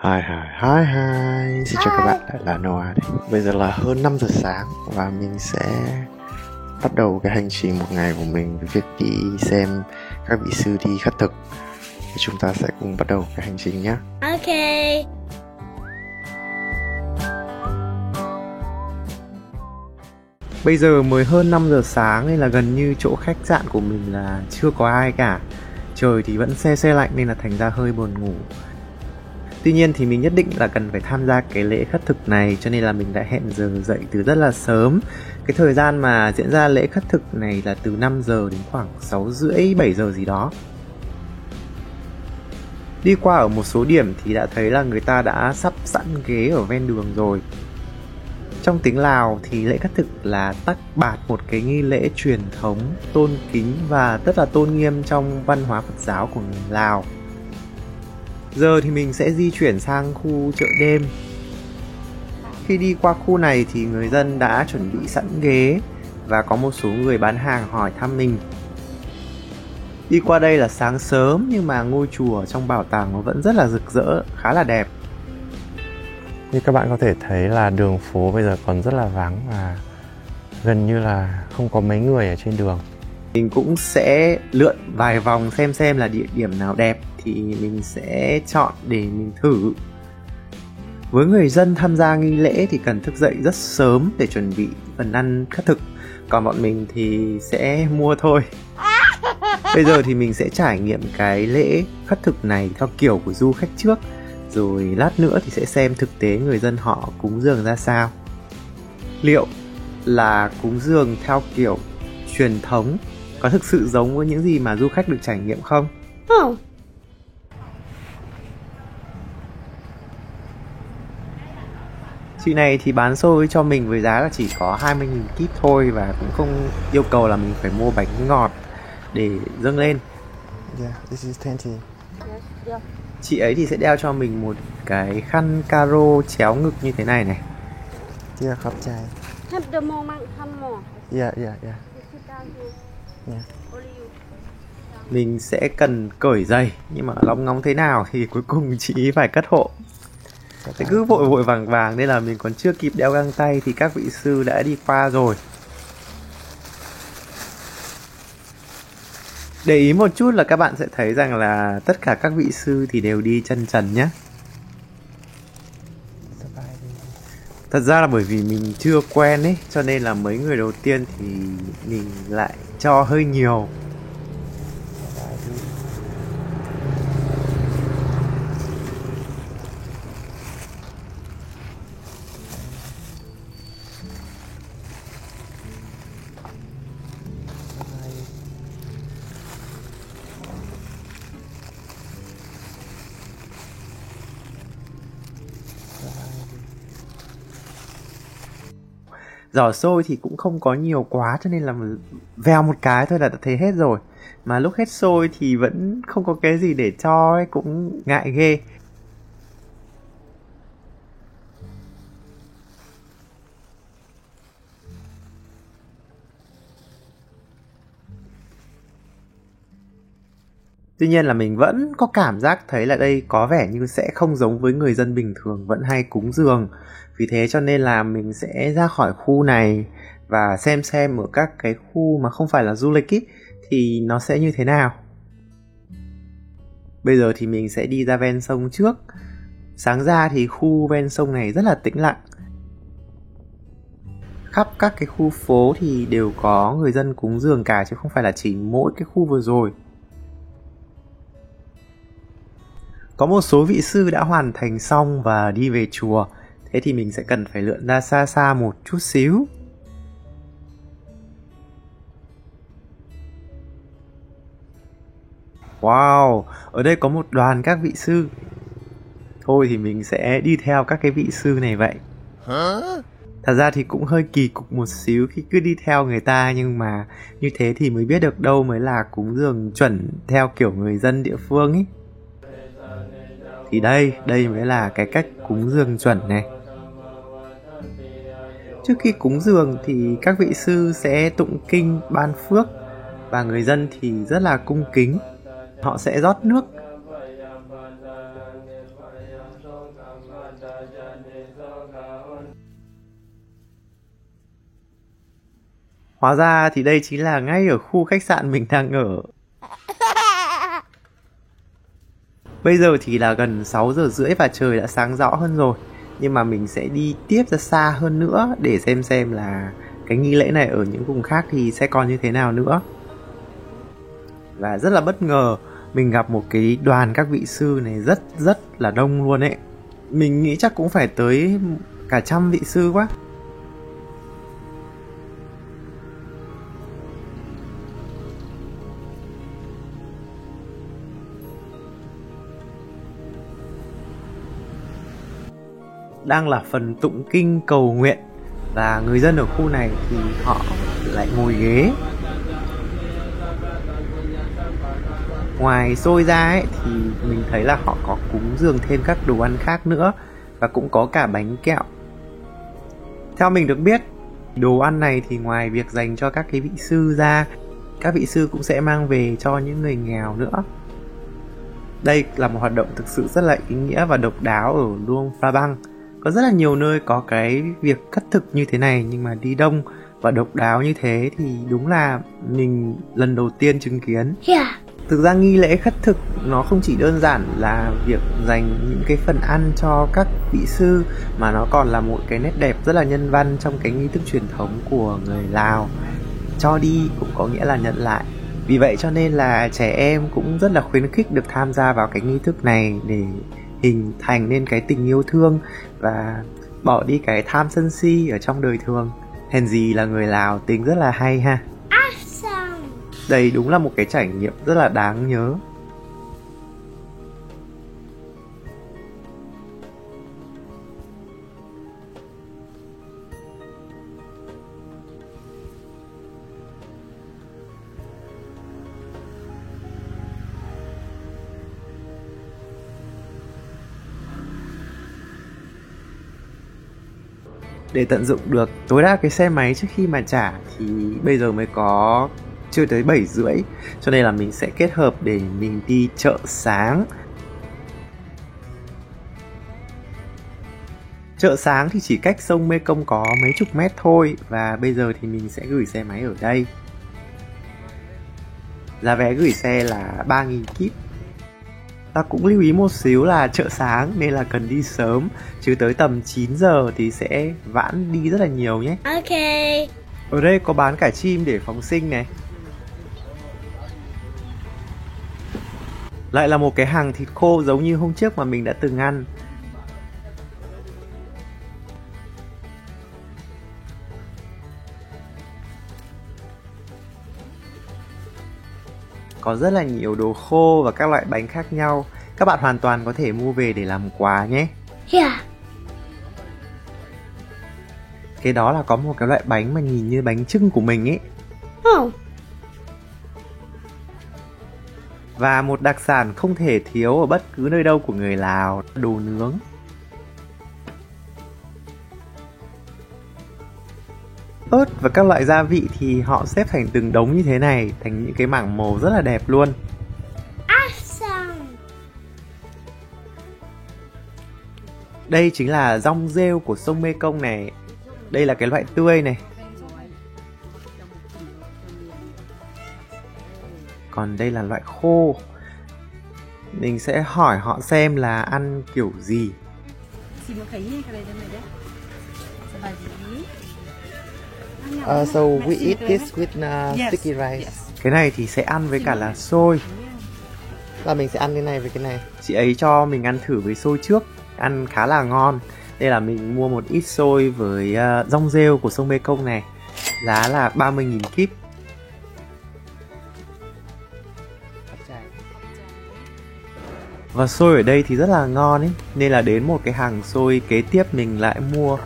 Hi hi hi hi. Xin chào các bạn, lại là Noah đây. Bây giờ là hơn 5 giờ sáng và mình sẽ bắt đầu cái hành trình một ngày của mình với việc đi xem các vị sư đi khất thực. Thì chúng ta sẽ cùng bắt đầu cái hành trình nhé. Ok. Bây giờ mới hơn 5 giờ sáng nên là gần như chỗ khách sạn của mình là chưa có ai cả. Trời thì vẫn se lạnh nên là thành ra hơi buồn ngủ. Tuy nhiên thì mình nhất định là cần phải tham gia cái lễ khất thực này, cho nên là mình đã hẹn giờ dậy từ rất là sớm. Cái thời gian mà diễn ra lễ khất thực này là từ 5 giờ đến khoảng 6 rưỡi, 7 giờ gì đó. Đi qua ở một số điểm thì đã thấy là người ta đã sắp sẵn ghế ở ven đường rồi. Trong tiếng Lào thì lễ khất thực là tắc bạt, một cái nghi lễ truyền thống, tôn kính và rất là tôn nghiêm trong văn hóa Phật giáo của người Lào. Giờ thì mình sẽ di chuyển sang khu chợ đêm. Khi đi qua khu này thì người dân đã chuẩn bị sẵn ghế và có một số người bán hàng hỏi thăm mình. Đi qua đây là sáng sớm nhưng mà ngôi chùa trong bảo tàng nó vẫn rất là rực rỡ, khá là đẹp. Như các bạn có thể thấy là đường phố bây giờ còn rất là vắng và gần như là không có mấy người ở trên đường. Mình cũng sẽ lượn vài vòng xem là địa điểm nào đẹp thì mình sẽ chọn để mình thử. Với người dân tham gia nghi lễ thì cần thức dậy rất sớm để chuẩn bị phần ăn khất thực, còn bọn mình thì sẽ mua thôi. Bây giờ thì mình sẽ trải nghiệm cái lễ khất thực này theo kiểu của du khách trước, rồi lát nữa thì sẽ xem thực tế người dân họ cúng dường ra sao. Liệu là cúng dường theo kiểu truyền thống có thực sự giống với những gì mà du khách được trải nghiệm không? Chị này thì bán xôi cho mình với giá là chỉ có 20.000 kíp thôi và cũng không yêu cầu là mình phải mua bánh ngọt để dâng lên. Yeah, this is 20. Yeah. Chị ấy thì sẽ đeo cho mình một cái khăn caro chéo ngực như thế này này. Yeah, khắp trai. Yeah. Mình sẽ cần cởi giày, nhưng mà lóng ngóng thế nào thì cuối cùng chị ấy phải cất hộ. Thế cứ vội vàng nên là mình còn chưa kịp đeo găng tay thì các vị sư đã đi qua rồi. Để ý một chút là các bạn sẽ thấy rằng là tất cả các vị sư thì đều đi chân trần nhé. Thật ra là bởi vì mình chưa quen ấy, cho nên là mấy người đầu tiên thì mình lại cho hơi nhiều. Giỏ xôi thì cũng không có nhiều quá, cho nên là vèo một cái thôi là đã thấy hết rồi. Mà lúc hết xôi thì vẫn không có cái gì để cho ấy, cũng ngại ghê. Tuy nhiên là mình vẫn có cảm giác thấy là đây có vẻ như sẽ không giống với người dân bình thường vẫn hay cúng dường. Vì thế cho nên là mình sẽ ra khỏi khu này và xem ở các cái khu mà không phải là du lịch ý, thì nó sẽ như thế nào. Bây giờ thì mình sẽ đi ra ven sông trước. Sáng ra thì khu ven sông này rất là tĩnh lặng. Khắp các cái khu phố thì đều có người dân cúng dường cả, chứ không phải là chỉ mỗi cái khu vừa rồi. Có một số vị sư đã hoàn thành xong và đi về chùa. Thế thì mình sẽ cần phải lượn ra xa một chút xíu. Wow, ở đây có một đoàn các vị sư. Thôi thì mình sẽ đi theo các cái vị sư này vậy. Thật ra thì cũng hơi kỳ cục một xíu khi cứ đi theo người ta, nhưng mà như thế thì mới biết được đâu mới là cúng dường chuẩn theo kiểu người dân địa phương ý. Thì đây mới là cái cách cúng dường chuẩn này. Trước khi cúng dường thì các vị sư sẽ tụng kinh ban phước, và người dân thì rất là cung kính. Họ sẽ rót nước Hóa ra thì đây chính là ngay ở khu khách sạn mình đang ở. Bây giờ thì là gần 6 giờ rưỡi và trời đã sáng rõ hơn rồi. Nhưng mà mình sẽ đi tiếp ra xa hơn nữa để xem là cái nghi lễ này ở những vùng khác thì sẽ còn như thế nào nữa. Và rất là bất ngờ, mình gặp một cái đoàn các vị sư này rất là đông luôn ấy. Mình nghĩ chắc cũng phải tới cả 100 vị sư quá. Đang là phần tụng kinh cầu nguyện và người dân ở khu này thì họ lại ngồi ghế. Ngoài xôi ra ấy, thì mình thấy là họ có cúng dường thêm các đồ ăn khác nữa và cũng có cả bánh kẹo. Theo mình được biết, đồ ăn này thì ngoài việc dành cho các cái vị sư ra, các vị sư cũng sẽ mang về cho những người nghèo nữa. Đây là một hoạt động thực sự rất là ý nghĩa và độc đáo ở Luang Prabang. Có rất là nhiều nơi có cái việc khất thực như thế này, nhưng mà đi đông và độc đáo như thế thì đúng là mình lần đầu tiên chứng kiến. Thực ra nghi lễ khất thực nó không chỉ đơn giản là việc dành những cái phần ăn cho các vị sư, mà nó còn là một cái nét đẹp rất là nhân văn trong cái nghi thức truyền thống của người Lào. Cho đi cũng có nghĩa là nhận lại. Vì vậy cho nên là trẻ em cũng rất là khuyến khích được tham gia vào cái nghi thức này để hình thành nên cái tình yêu thương và bỏ đi cái tham sân si ở trong đời thường. Hèn gì là người Lào tính rất là hay ha. Đây đúng là một cái trải nghiệm rất là đáng nhớ. Để tận dụng được tối đa cái xe máy trước khi mà trả thì bây giờ mới có chưa tới 7 rưỡi, cho nên là mình sẽ kết hợp để mình đi chợ sáng. Chợ sáng thì chỉ cách sông Mekong có mấy chục mét thôi, và bây giờ thì mình sẽ gửi xe máy ở đây. Giá vé gửi xe là 3.000 kíp. Ta cũng lưu ý một xíu là chợ sáng nên là cần đi sớm, chứ tới tầm 9 giờ thì sẽ vãn đi rất là nhiều nhé. Ok. Ở đây có bán cả chim để phóng sinh này. Lại là một cái hàng thịt khô giống như hôm trước mà mình đã từng ăn. Có rất là nhiều đồ khô và các loại bánh khác nhau. Các bạn hoàn toàn có thể mua về để làm quà nhé. Cái đó là có một cái loại bánh mà nhìn như bánh chưng của mình ấy. Và một đặc sản không thể thiếu ở bất cứ nơi đâu của người Lào, đồ nướng. Ớt và các loại gia vị thì họ xếp thành từng đống như thế này, thành những cái mảng màu rất là đẹp luôn. Đây chính là dong rêu của sông Mekong này. Đây là cái loại tươi này. Còn đây là loại khô. Mình sẽ hỏi họ xem là ăn kiểu gì. So we eat this with sticky rice. Cái này thì sẽ ăn với cả là xôi. Và mình sẽ ăn cái này với cái này. Chị ấy cho mình ăn thử với xôi trước, ăn khá là ngon. Đây là mình mua một ít xôi với dong rêu của sông Mekong này. Giá là 30.000 kíp. Và xôi ở đây thì rất là ngon ấy, nên là đến một cái hàng xôi kế tiếp mình lại mua.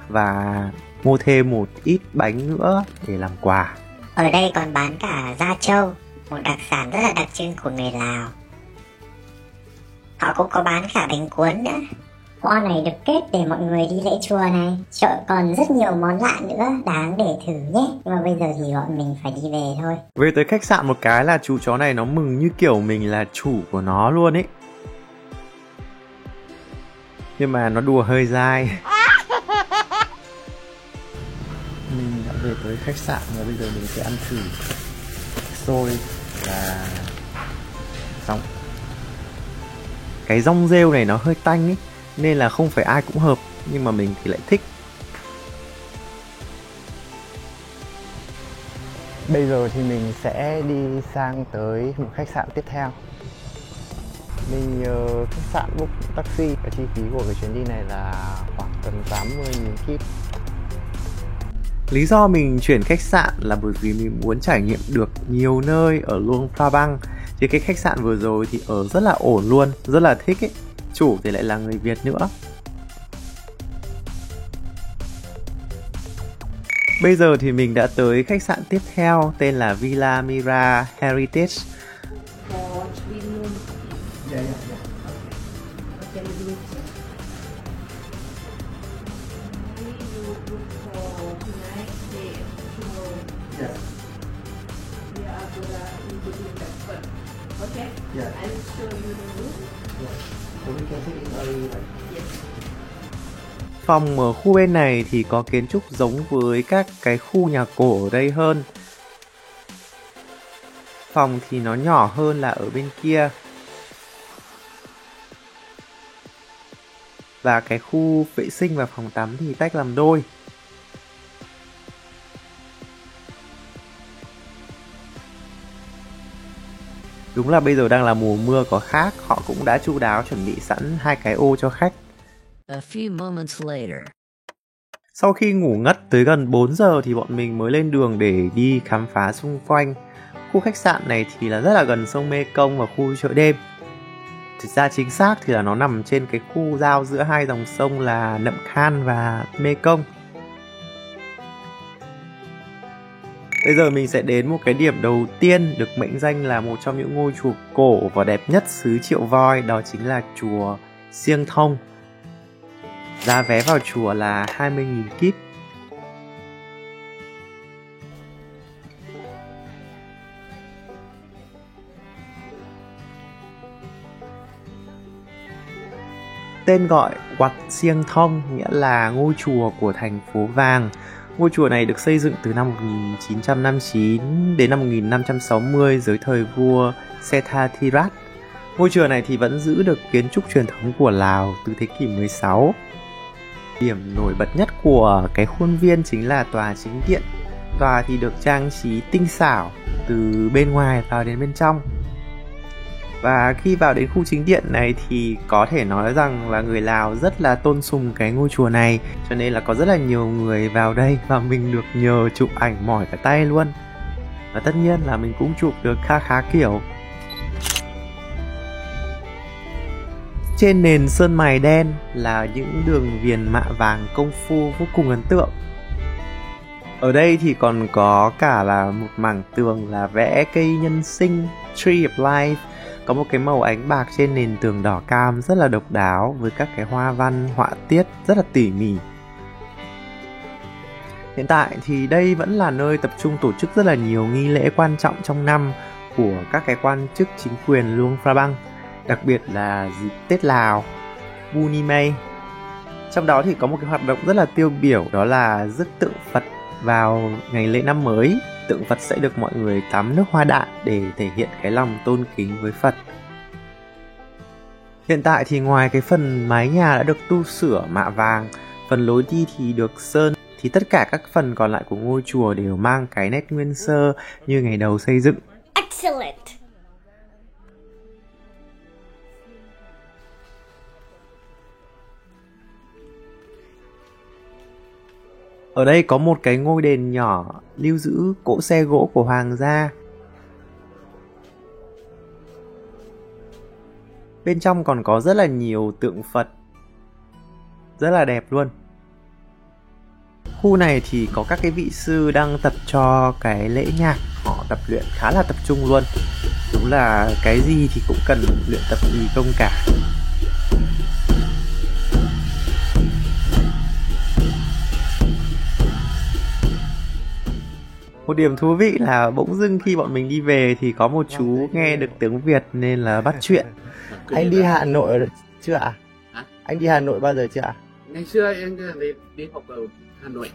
Và mua thêm một ít bánh nữa để làm quà. Ở đây còn bán cả da trâu, một đặc sản rất là đặc trưng của người Lào. Họ cũng có bán cả bánh cuốn nữa. Hoa này được kết để mọi người đi lễ chùa này. Chợ còn rất nhiều món lạ nữa đáng để thử nhé. Nhưng mà bây giờ thì bọn mình phải đi về thôi. Về tới khách sạn một cái là chú chó này nó mừng như kiểu mình là chủ của nó luôn ấy. Nhưng mà nó đùa hơi dai. Mình đã về tới khách sạn và bây giờ mình sẽ ăn thử xôi và xong. Cái rong rêu này nó hơi tanh ấy, nên là không phải ai cũng hợp, nhưng mà mình thì lại thích. Bây giờ thì mình sẽ đi sang tới một khách sạn tiếp theo. Mình nhờ khách sạn book taxi. Cái chi phí của cái chuyến đi này là khoảng tầm 80.000 kíp. Lý do mình chuyển khách sạn là bởi vì mình muốn trải nghiệm được nhiều nơi ở Luang Prabang. Chứ cái khách sạn vừa rồi thì ở rất là ổn luôn, rất là thích ấy. Chủ thì lại là người Việt nữa. Bây giờ thì mình đã tới khách sạn tiếp theo, tên là Villa Mira Heritage. Phòng ở khu bên này thì có kiến trúc giống với các cái khu nhà cổ ở đây hơn. Phòng thì nó nhỏ hơn là ở bên kia. Và cái khu vệ sinh và phòng tắm thì tách làm đôi. Đúng là bây giờ đang là mùa mưa có khác, họ cũng đã chu đáo chuẩn bị sẵn 2 cái ô cho khách. A few moments later. Sau khi ngủ ngất tới gần 4 giờ thì bọn mình mới lên đường để đi khám phá xung quanh. Khu khách sạn này thì là rất là gần sông Mekong và khu chợ đêm. Thực ra chính xác thì là nó nằm trên cái khu giao giữa hai dòng sông là Nậm Khan và Mekong. Bây giờ mình sẽ đến một cái điểm đầu tiên được mệnh danh là một trong những ngôi chùa cổ và đẹp nhất xứ Triệu Voi, đó chính là chùa Siêng Thông. Giá vé vào chùa là 20.000 kíp. Tên gọi Wat Siêng Thông nghĩa là ngôi chùa của thành phố vàng. Ngôi chùa này được xây dựng từ năm 1959 đến năm 1560 dưới thời vua Sethathirat. Ngôi chùa này thì vẫn giữ được kiến trúc truyền thống của Lào từ thế kỷ 16. Điểm nổi bật nhất của cái khuôn viên chính là tòa chính điện. Tòa thì được trang trí tinh xảo từ bên ngoài vào đến bên trong. Và khi vào đến khu chính điện này thì có thể nói rằng là người Lào rất là tôn sùng cái ngôi chùa này, cho nên là có rất là nhiều người vào đây và mình được nhờ chụp ảnh mỏi cả tay luôn. Và tất nhiên là mình cũng chụp được khá kiểu. Trên nền sơn mài đen là những đường viền mạ vàng công phu vô cùng ấn tượng. Ở đây thì còn có cả là một mảng tường là vẽ cây nhân sinh, Tree of Life. Có một cái màu ánh bạc trên nền tường đỏ cam rất là độc đáo với các cái hoa văn, họa tiết rất là tỉ mỉ. Hiện tại thì đây vẫn là nơi tập trung tổ chức rất là nhiều nghi lễ quan trọng trong năm của các cái quan chức chính quyền Luang Prabang, đặc biệt là dịp Tết Lào, Buni May. Trong đó thì có một cái hoạt động rất là tiêu biểu, đó là rước tượng Phật vào ngày lễ năm mới. Tượng Phật sẽ được mọi người tắm nước hoa đạn để thể hiện cái lòng tôn kính với Phật. Hiện tại thì ngoài cái phần mái nhà đã được tu sửa mạ vàng, phần lối đi thì được sơn, thì tất cả các phần còn lại của ngôi chùa đều mang cái nét nguyên sơ như ngày đầu xây dựng. Excellent! Ở đây có một cái ngôi đền nhỏ lưu giữ cỗ xe gỗ của hoàng gia. Bên trong còn có rất là nhiều tượng Phật, rất là đẹp luôn. Khu này thì có các cái vị sư đang tập cho cái lễ nhạc, họ tập luyện khá là tập trung luôn. Đúng là cái gì thì cũng cần luyện tập kỳ công cả. Một điểm thú vị là bỗng dưng khi bọn mình đi về thì có một chú nghe được tiếng Việt nên là bắt chuyện. Anh đi Hà Nội chưa ạ? Hả? Anh đi Hà Nội bao giờ chưa ạ? Ngày xưa em đi học ở Hà Nội.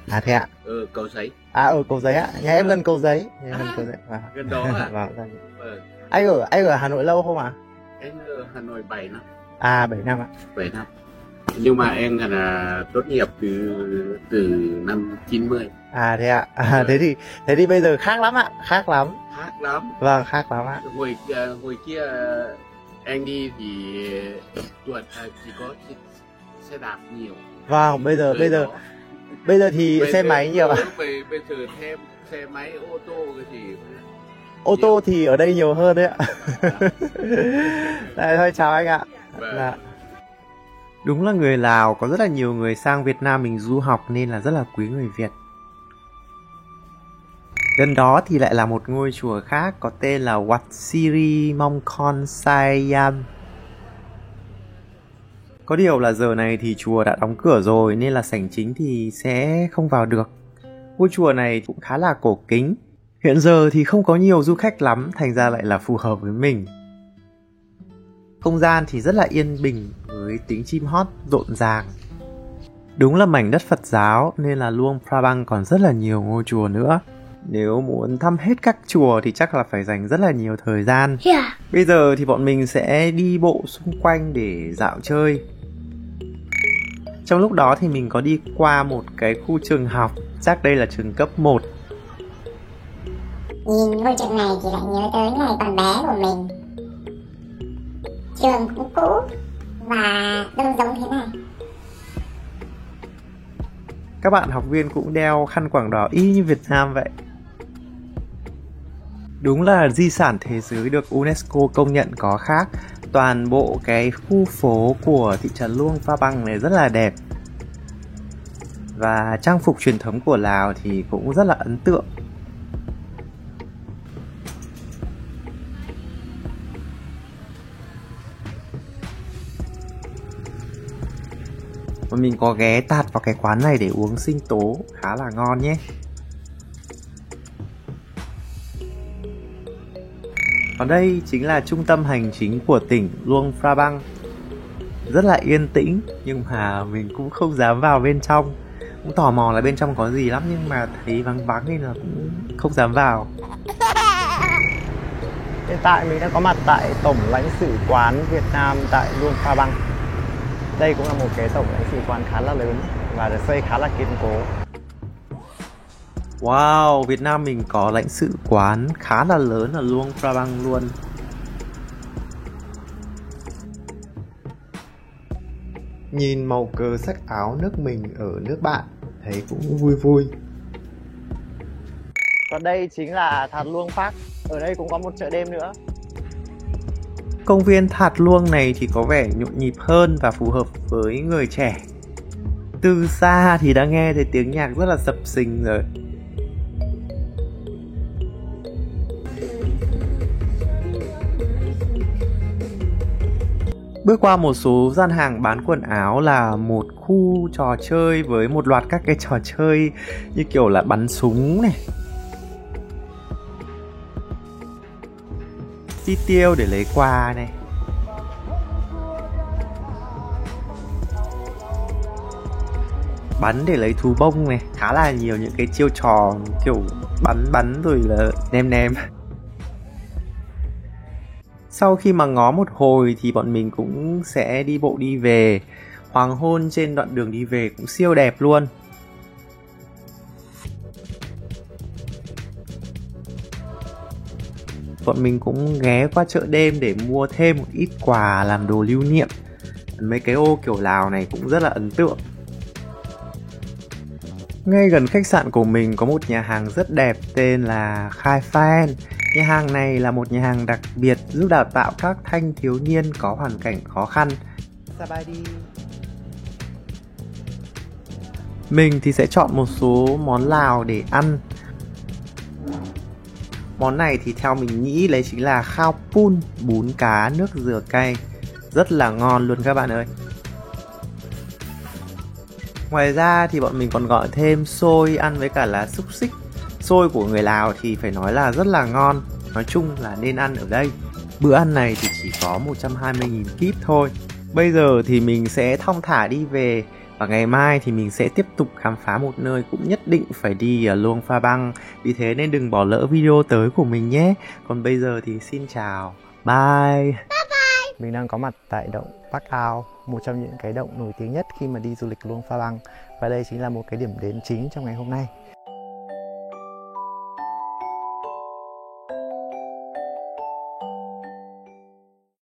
À thế ạ? Cầu Giấy. À ở Cầu Giấy ạ. Nhà em gần Cầu Giấy. Vâng. Gần đó à? Vâng. Anh ở Hà Nội lâu không ạ? Em ở Hà Nội 7 năm. À 7 năm ạ. 7 năm. Nhưng mà em là tốt nghiệp từ năm 90. À thế ạ. Thế thì bây giờ khác lắm ạ, khác lắm. Khác lắm. Vâng, khác lắm ạ. Hồi kia em đi thì tuột chỉ có xe đạp nhiều. Vâng, bây giờ thì xe máy nhiều ạ. Bây giờ thêm xe máy, ô tô cái gì. Ô tô thì ở đây nhiều hơn đấy ạ. Đây thôi, chào anh ạ. Dạ. Đúng là người Lào có rất là nhiều người sang Việt Nam mình du học nên là rất là quý người Việt. Gần đó thì lại là một ngôi chùa khác có tên là Wat Siri Mongkon Sayam. Có điều là giờ này thì chùa đã đóng cửa rồi nên là sảnh chính thì sẽ không vào được. Ngôi chùa này cũng khá là cổ kính. Hiện giờ thì không có nhiều du khách lắm, thành ra lại là phù hợp với mình. Không gian thì rất là yên bình với tiếng chim hót rộn ràng. Đúng là mảnh đất Phật giáo nên là Luang Prabang còn rất là nhiều ngôi chùa nữa. Nếu muốn thăm hết các chùa thì chắc là phải dành rất là nhiều thời gian. Bây giờ thì bọn mình sẽ đi bộ xung quanh để dạo chơi. Trong lúc đó thì mình có đi qua một cái khu trường học, chắc đây là trường cấp 1. Nhìn ngôi trường này thì lại nhớ tới ngày còn bé của mình. Trường cũng cũ và đâu giống thế này. Các bạn học viên cũng đeo khăn quàng đỏ y như Việt Nam vậy. Đúng là di sản thế giới được UNESCO công nhận có khác. Toàn bộ cái khu phố của thị trấn Luang Prabang này rất là đẹp. Và trang phục truyền thống của Lào thì cũng rất là ấn tượng. Và mình có ghé tạt vào cái quán này để uống sinh tố, khá là ngon nhé. Còn đây chính là trung tâm hành chính của tỉnh Luang Prabang. Rất là yên tĩnh, nhưng mà mình cũng không dám vào bên trong. Cũng tò mò là bên trong có gì lắm, nhưng mà thấy vắng vắng nên là cũng không dám vào. Hiện tại mình đang có mặt tại Tổng lãnh sự quán Việt Nam tại Luang Prabang. Đây cũng là một cái tổng lãnh sự quán khá là lớn và được xây khá là kiên cố. Wow, Việt Nam mình có lãnh sự quán khá là lớn ở Luang Prabang luôn. Nhìn màu cờ sắc áo nước mình ở nước bạn, thấy cũng vui vui. Còn đây chính là Thạt Luang Park. Ở đây cũng có một chợ đêm nữa. Công viên Thạt Luang này thì có vẻ nhộn nhịp hơn và phù hợp với người trẻ. Từ xa thì đã nghe thấy tiếng nhạc rất là sập sình rồi. Bước qua một số gian hàng bán quần áo là một khu trò chơi với một loạt các cái trò chơi như kiểu là bắn súng này, chi tiêu để lấy quà này, bắn để lấy thú bông này, khá là nhiều những cái chiêu trò kiểu bắn rồi là ném. Sau khi mà ngó một hồi thì bọn mình cũng sẽ đi bộ đi về. Hoàng hôn trên đoạn đường đi về cũng siêu đẹp luôn. Bọn mình cũng ghé qua chợ đêm để mua thêm một ít quà làm đồ lưu niệm. Mấy cái ô kiểu Lào này cũng rất là ấn tượng. Ngay gần khách sạn của mình có một nhà hàng rất đẹp tên là Khai Phan. Nhà hàng này là một nhà hàng đặc biệt giúp đào tạo các thanh thiếu niên có hoàn cảnh khó khăn. Mình thì sẽ chọn một số món Lào để ăn. Món này thì theo mình nghĩ đấy chính là khao pun, bún cá nước dừa cay. Rất là ngon luôn các bạn ơi. Ngoài ra thì bọn mình còn gọi thêm xôi ăn với cả là xúc xôi của người Lào thì phải nói là rất là ngon. Nói chung là nên ăn ở đây. Bữa ăn này thì chỉ có 120.000 kíp thôi. Bây giờ thì mình sẽ thong thả đi về. Và ngày mai thì mình sẽ tiếp tục khám phá một nơi cũng nhất định phải đi ở Luang Prabang. Vì thế nên đừng bỏ lỡ video tới của mình nhé. Còn bây giờ thì xin chào. Bye. Mình đang có mặt tại động Park Ao, một trong những cái động nổi tiếng nhất khi mà đi du lịch Luang Prabang. Và đây chính là một cái điểm đến chính trong ngày hôm nay.